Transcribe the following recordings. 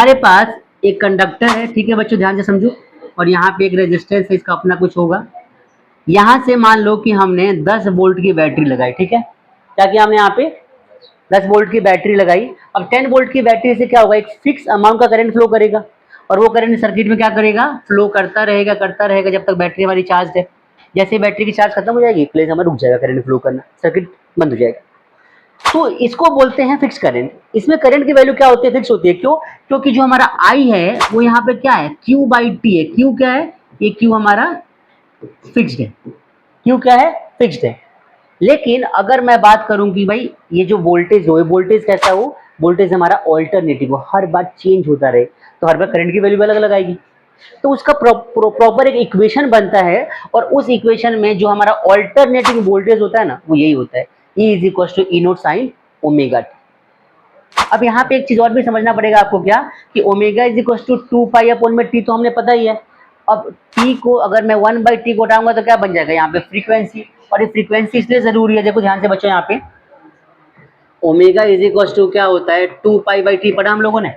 हमारे पास एक कंडक्टर है, ठीक है बच्चों, ध्यान से समझो। और यहाँ पे एक रेजिस्टेंस है, इसका अपना कुछ होगा। यहाँ से मान लो कि हमने 10 वोल्ट की बैटरी लगाई, ठीक है। क्या किया हमने यहाँ पे? 10 वोल्ट की बैटरी लगाई। अब 10 वोल्ट की बैटरी से क्या होगा, एक फिक्स अमाउंट का करंट फ्लो करेगा, और वो करंट सर्किट में क्या करेगा, फ्लो करता रहेगा जब तक बैटरी हमारी चार्ज है। जैसे बैटरी की चार्ज खत्म हो जाएगी, प्लेस हमारा रुक जाएगा करंट फ्लो करना, सर्किट बंद हो जाएगा। तो इसको बोलते हैं फिक्स करंट। इसमें करंट की वैल्यू क्या होती है, फिक्स होती है। क्यों? क्योंकि जो हमारा आई है वो यहाँ पे क्या है, क्यू बाई टी है। क्यू क्या है, ये क्यू हमारा फिक्स्ड है। क्यू क्या है, फिक्स्ड है। लेकिन अगर मैं बात करूं कि भाई ये जो वोल्टेज हो, वोल्टेज कैसा हो, वोल्टेज हमारा ऑल्टरनेटिव हो, हर बार चेंज होता रहे, तो हर बार करंट की वैल्यू अलग अलग आएगी। तो उसका प्रॉपर एक इक्वेशन बनता है, और उस इक्वेशन में जो हमारा ऑल्टरनेटिव वोल्टेज होता है ना, वो यही होता है, E is equal to E naught sine omega T. अब यहाँ पे एक चीज और भी समझना पड़ेगा आपको, क्या कि omega is equal to 2 pi upon में टी, तो हमने पता ही है। अब टी को अगर मैं 1 बाई टी को उठाऊंगा तो क्या बन जाएगा यहाँ पे, फ्रीक्वेंसी। और ये फ्रीक्वेंसी इसलिए जरूरी है, देखो ध्यान से बच्चों, यहाँ पे ओमेगा इज इक्वल टू क्या होता है, 2 पाई बाई टी पढ़ा हम लोगों ने।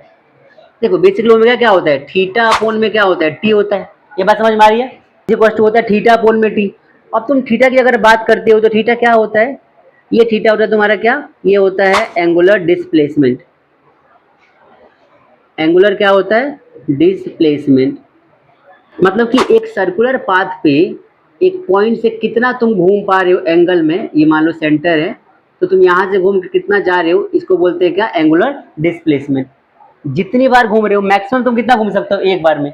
देखो बेसिकली ओमेगा क्या होता है, थीटा अपॉन में क्या होता है, टी होता है। ये बात समझ में आ रही है? इक्वल टू होता है थीटा अपॉन में टी। अब तुम थीटा की अगर बात करते हो तो थीटा क्या होता है, ये थीटा होता है तुम्हारा क्या, ये होता है एंगुलर डिस्प्लेसमेंट। एंगुलर क्या होता है, डिस्प्लेसमेंट। मतलब कि एक सर्कुलर पाथ पे एक पॉइंट से कितना तुम घूम पा रहे हो एंगल में, ये मान लो सेंटर है, तो तुम यहाँ से घूम के कितना जा रहे हो, इसको बोलते हैं क्या, एंगुलर डिस्प्लेसमेंट। जितनी बार घूम रहे हो, मैक्सिमम तुम कितना घूम सकते हो एक बार में।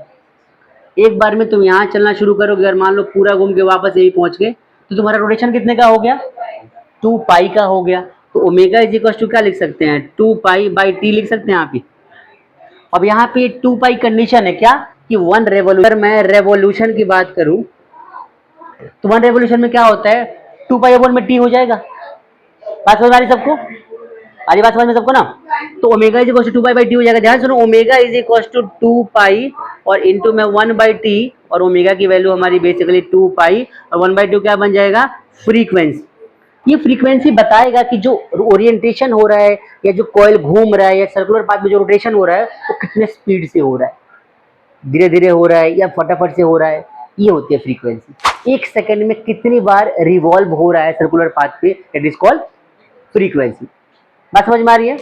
एक बार में तुम यहाँ चलना शुरू करोगे, अगर मान लो पूरा घूम के वापस यही पहुंच गए, तो तुम्हारा रोटेशन कितने का हो गया, 2 पाई का हो गया। तो ओमेगा इज इक्वल टू क्या लिख सकते हैं, 2 पाई बाई टी लिख सकते हैं यहाँ पे। अब यहाँ पे 2 पाई कंडीशन है क्या, कि 1 रेवोल्यूशन। मैं रेवोल्यूशन की बात करूं तो 1 रेवोल्यूशन में क्या होता है, 2 पाई अपॉन में टी हो जाएगा। बात समझ आ रही सबको, आ रही बात समझ में सबको ना? तो omega is equal to 2 pi by T हो जाएगा। ध्यान सुनो, omega is equal to 2 pi और इंटू में 1 बाई टी, और ओमेगा की वैल्यू हमारी बेसिकली 2 पाई और 1 बाई 2 क्या बन जाएगा, फ्रीक्वेंसी। ये फ्रीक्वेंसी बताएगा कि जो ओरिएंटेशन हो रहा है, या जो कॉइल घूम रहा है, या सर्कुलर पाथ में जो रोटेशन हो रहा है, वो कितने स्पीड से हो रहा है, धीरे धीरे हो रहा है या फटाफट से हो रहा है। ये होती है फ्रीक्वेंसी। एक सेकंड में कितनी बार रिवॉल्व हो रहा है सर्कुलर पाथ पे, इट इज कॉल्ड फ्रीक्वेंसी। बात समझ में आ रही है?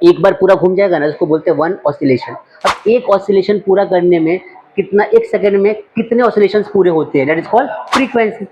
एक बार पूरा घूम जाएगा ना, उसको बोलते हैं 1 ऑसिलेशन। अब एक ऑसिलेशन पूरा करने में कितना, एक सेकंड में कितने ऑसिलेशंस पूरे होते हैं, दैट इज कॉल्ड फ्रीक्वेंसी।